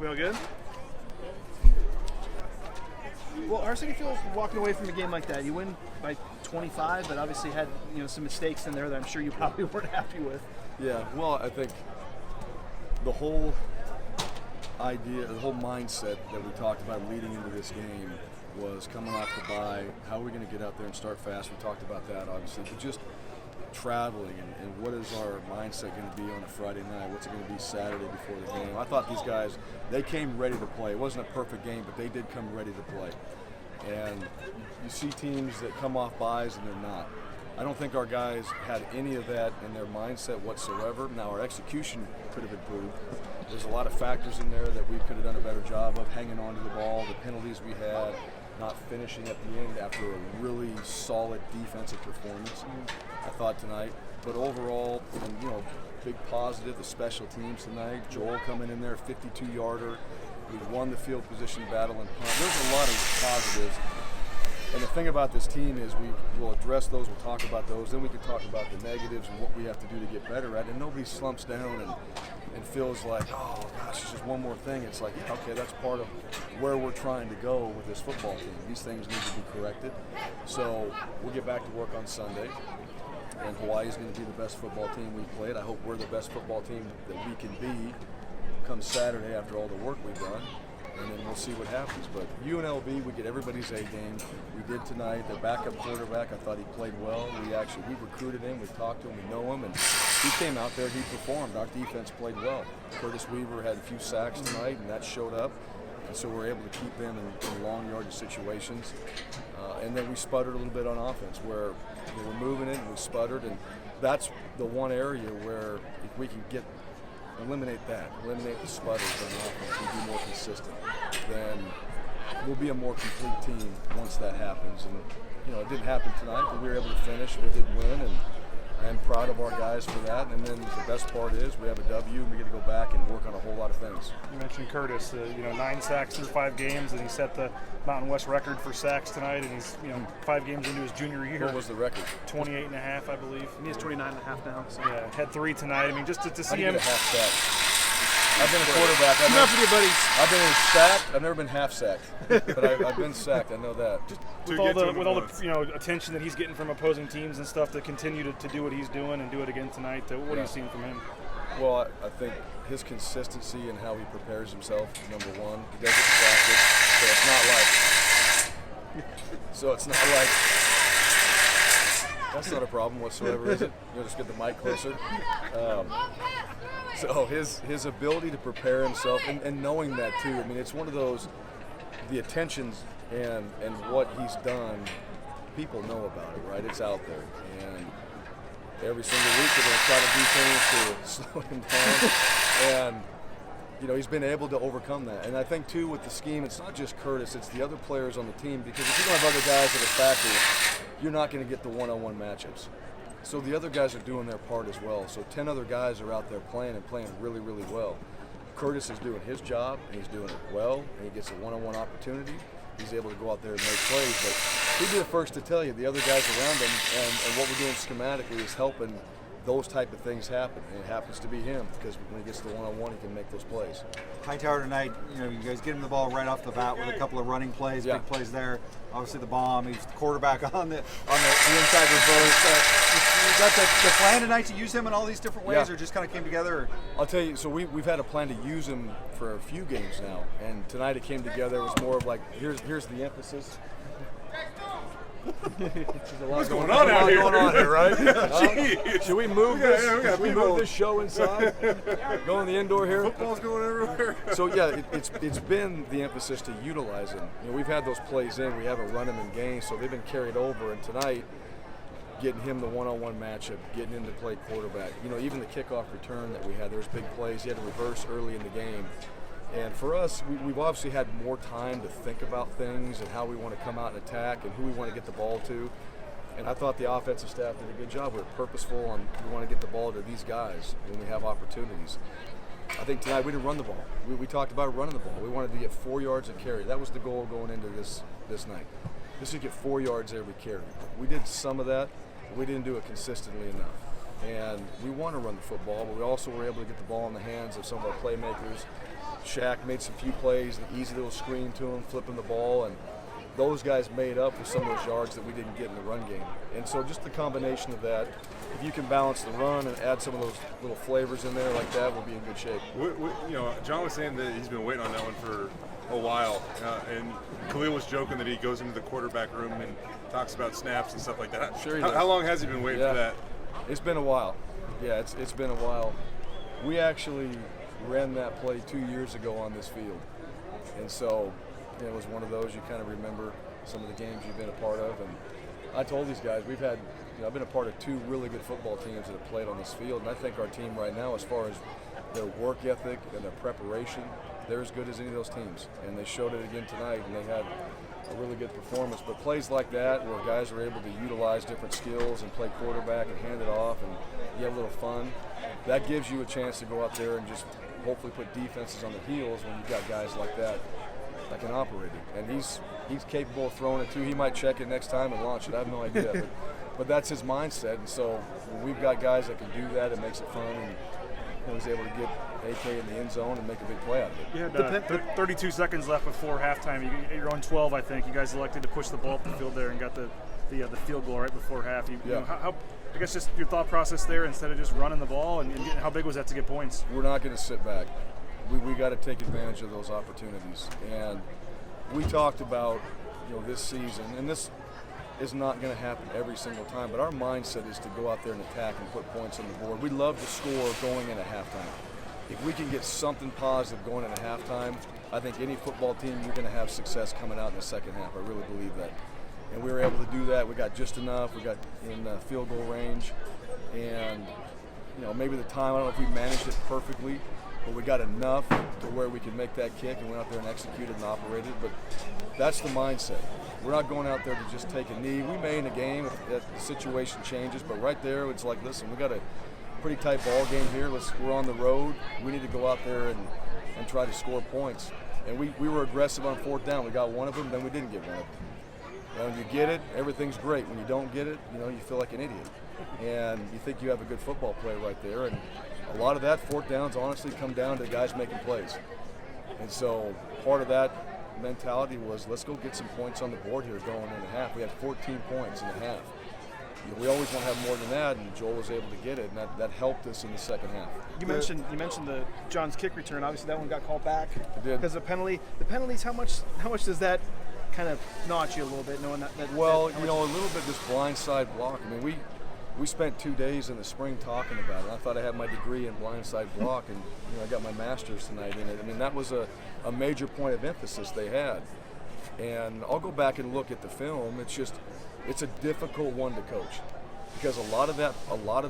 We all good? Well, Harsin, you feel walking away from a game like that? You win by 25, but obviously had some mistakes in there that I'm sure you probably weren't happy with. Yeah, well, I think the whole idea, the whole mindset that we talked about leading into this game was coming off the bye. How are we going to get out there and start fast? We talked about that, obviously, but just traveling and what is our mindset going to be on a Friday night? What's it going to be Saturday before the game? I thought these guys, they came ready to play. It wasn't a perfect game, but they did come ready to play. And you see teams that come off byes and they're not. I don't think our guys had any of that in their mindset whatsoever. Now, our execution could have improved. There's a lot of factors in there that we could have done a better job of hanging on to the ball, the penalties we had, not finishing at the end after a really solid defensive performance, I thought tonight. But overall, and big positive, the special teams tonight. Joel coming in there, 52-yarder. We won the field position battle and punt. There's a lot of positives. And the thing about this team is we will address those, we'll talk about those, then we can talk about the negatives and what we have to do to get better at it. And nobody slumps down and feels like, oh gosh, it's just one more thing. It's like, yeah, okay, that's part of where we're trying to go with this football team. These things need to be corrected. So we'll get back to work on Sunday. And Hawaii is going to be the best football team we've played. I hope we're the best football team that we can be come Saturday after all the work we've done. And then we'll see what happens. But UNLV, we get everybody's A game. We did tonight. Their backup quarterback, I thought he played well. We recruited him, we talked to him, we know him, and he came out there, he performed. Our defense played well. Curtis Weaver had a few sacks tonight, and that showed up. And so we're able to keep them in long yardage situations. And then we sputtered a little bit on offense where we were moving it and we sputtered. And that's the one area where if we can eliminate the sputters on offense, and be more consistent, then we'll be a more complete team once that happens. And it didn't happen tonight, but we were able to finish. We did win, and I'm proud of our guys for that. And then the best part is we have a W, and we get to go back and work on a whole lot of things. You mentioned Curtis, 9 sacks through 5 games, and he set the Mountain West record for sacks tonight, and he's 5 games into his junior year. What was the record? 28 and a half, I believe. He has 29 and a half now. So. Yeah, had 3 tonight. I mean, just to see him. A half sack. I've been a quarterback. I've been sacked. I've never been half sacked, but I've been sacked. I know that. With all the attention that he's getting from opposing teams and stuff, to continue to do what he's doing and do it again tonight. What are you seeing from him? Well, I think his consistency and how he prepares himself is number one. He does it in practice, so it's not like. That's not a problem whatsoever, is it? You'll just get the mic closer. So his ability to prepare himself and knowing that too. I mean, it's one of those, the attentions and what he's done, people know about it, right? It's out there. And every single week they're going to try to do things to slow him down. And, he's been able to overcome that. And I think too with the scheme, it's not just Curtis, it's the other players on the team. Because if you don't have other guys that are factors, you're not going to get the one-on-one matchups. So the other guys are doing their part as well. So 10 other guys are out there playing really, really well. Curtis is doing his job, and he's doing it well, and he gets a one-on-one opportunity. He's able to go out there and make plays. But he'd be the first to tell you, the other guys around him, and what we're doing schematically is helping those type of things happen. And it happens to be him, because when he gets the one-on-one, he can make those plays. Hightower tonight, you guys get him the ball right off the bat with a couple of running plays, big plays there. Obviously the bomb, he's the quarterback on the inside reverse. Is that the plan tonight to use him in all these different ways, or just kind of came together? Or? I'll tell you, so we've had a plan to use him for a few games now, and tonight it came together. It was more of like, here's the emphasis. What's going on out here? Going on here, right? Should we move this? Should we move this show inside? Go in the indoor here. Football's going everywhere. So it's been the emphasis to utilize him. We've had those plays in. We haven't run him in games, so they've been carried over. And tonight, getting him the one-on-one matchup, getting him to play quarterback. Even the kickoff return that we had, there was big plays. He had to reverse early in the game. And for us, we've obviously had more time to think about things and how we want to come out and attack and who we want to get the ball to. And I thought the offensive staff did a good job. We were purposeful on we want to get the ball to these guys when we have opportunities. I think tonight we didn't run the ball. We talked about running the ball. We wanted to get 4 yards a carry. That was the goal going into this night. This is get 4 yards every carry. We did some of that, but we didn't do it consistently enough. And we want to run the football, but we also were able to get the ball in the hands of some of our playmakers. Shaq made some few plays, an easy little screen to him, flipping the ball, and those guys made up for some of those yards that we didn't get in the run game. And so just the combination of that, if you can balance the run and add some of those little flavors in there like that, we'll be in good shape. John was saying that he's been waiting on that one for a while, and Khalil was joking that he goes into the quarterback room and talks about snaps and stuff like that. Sure he does. How long has he been waiting for that? It's been a while. Yeah, it's been a while. We actually ran that play 2 years ago on this field. And so it was one of those you kind of remember some of the games you've been a part of. And I told these guys, I've been a part of 2 really good football teams that have played on this field. And I think our team right now, as far as their work ethic and their preparation, they're as good as any of those teams. And they showed it again tonight, and they had a really good performance. But plays like that where guys are able to utilize different skills and play quarterback and hand it off and you have a little fun, that gives you a chance to go out there and just hopefully put defenses on their heels when you've got guys like that can operate it. And he's capable of throwing it too. He might check it next time and launch it. I have no idea. but that's his mindset. And so when we've got guys that can do that, it makes it fun. And he was able to get AK in the end zone and make a big play out of it. You had 32 seconds left before halftime. You're on 12, I think. You guys elected to push the ball up the field there and got the field goal right before half. How I guess just your thought process there instead of just running the ball, and how big was that to get points? We're not going to sit back. We got to take advantage of those opportunities. And we talked about this season, and this is not going to happen every single time, but our mindset is to go out there and attack and put points on the board. We love to score going into halftime. If we can get something positive going into halftime, I think any football team, you're going to have success coming out in the second half. I really believe that. And we were able to do that. We got just enough. We got in field goal range. And, maybe the time, I don't know if we managed it perfectly, but we got enough to where we could make that kick and went out there and executed and operated. But that's the mindset. We're not going out there to just take a knee. We may in a game if the situation changes, but right there it's like, listen, we got a pretty tight ball game here. We're on the road. We need to go out there and try to score points. And we were aggressive on 4th down. We got one of them, then we didn't get one of them. When you get it, everything's great. When you don't get it, you feel like an idiot. And you think you have a good football play right there. And a lot of that 4th downs honestly come down to guys making plays. And so part of that mentality was, let's go get some points on the board here going into half. We had 14 points in the half. We always want to have more than that, and Joel was able to get it, and that helped us in the second half. You mentioned the John's kick return. Obviously, that one got called back. It did. Because of penalty. The penalties, how much does that kind of notch you a little bit, knowing that? Well, a little bit this blindside block. I mean, we spent 2 days in the spring talking about it. I thought I had my degree in blindside block, and I got my master's tonight in it. I mean, that was a major point of emphasis they had. And I'll go back and look at the film. It's a difficult one to coach because a lot of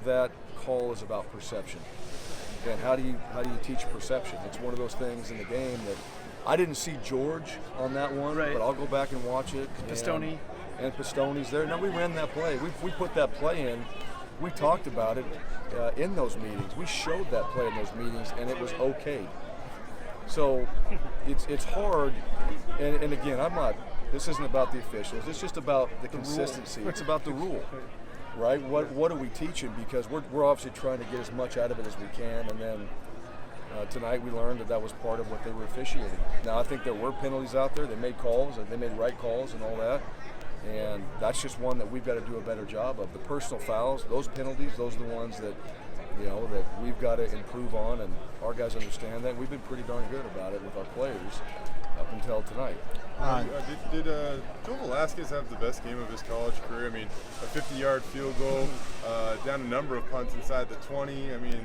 that call is about perception. And how do you teach perception? It's one of those things in the game that I didn't see George on that one, right. But I'll go back and watch it. Pistone. And Pistone's there. No, we ran that play. We put that play in. We talked about it in those meetings. We showed that play in those meetings, and it was okay. So it's hard. And again, this isn't about the officials. It's just about the consistency. It's about the rule, right? What are we teaching? Because we're obviously trying to get as much out of it as we can. And then tonight we learned that was part of what they were officiating. Now I think there were penalties out there. They made calls, and they made right calls and all that. And that's just one that we've got to do a better job of. The personal fouls, those penalties, those are the ones that that we've got to improve on, and our guys understand that. We've been pretty darn good about it with our players up until tonight. Did Joel Velasquez have the best game of his college career? I mean, a 50-yard field goal, down a number of punts inside the 20. I mean,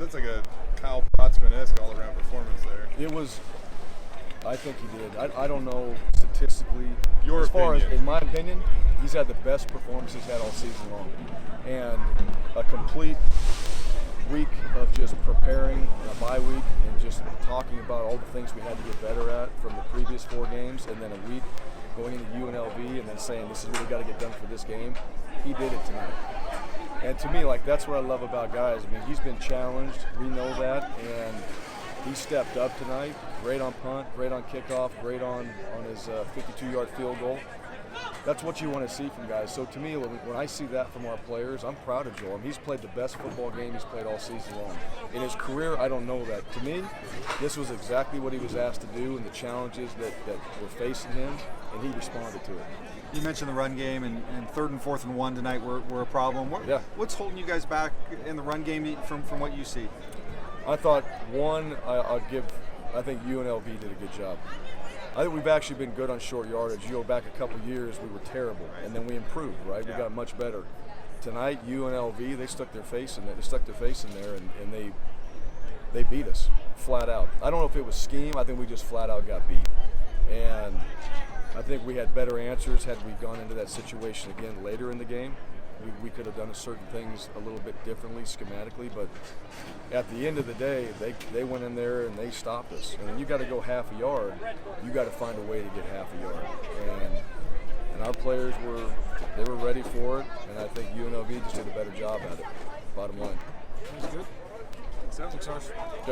that's like a Kyle Protzman-esque all-around performance there. It was. I think he did. I don't know statistically. As far as, in my opinion, he's had the best performance he's had all season long. And a complete week of just preparing, a bye week, and just talking about all the things we had to get better at from the previous 4 games, and then a week going into UNLV and then saying this is what we got to get done for this game. He did it tonight. And to me, that's what I love about guys. I mean, he's been challenged. We know that. And he stepped up tonight. Great on punt, great on kickoff, great on his 52-yard field goal. That's what you want to see from guys. So to me, when I see that from our players, I'm proud of Joel. He's played the best football game he's played all season long. In his career, I don't know that. To me, this was exactly what he was asked to do and the challenges that were facing him, and he responded to it. You mentioned the run game, and 3rd and 4th and 1 tonight were a problem. What's holding you guys back in the run game from what you see? I thought, I think UNLV did a good job. I think we've actually been good on short yardage. You go back a couple years, we were terrible, and then we improved, right? We got much better. Tonight, UNLV, they stuck their face in there, and they beat us flat out. I don't know if it was scheme. I think we just flat out got beat. And I think we had better answers had we gone into that situation again later in the game. We could have done certain things a little bit differently schematically, but at the end of the day, they went in there and they stopped us. And when you got to go half a yard, you got to find a way to get half a yard. And our players were ready for it, and I think UNLV just did a better job at it. Bottom line. That's good. Thanks, Harsh.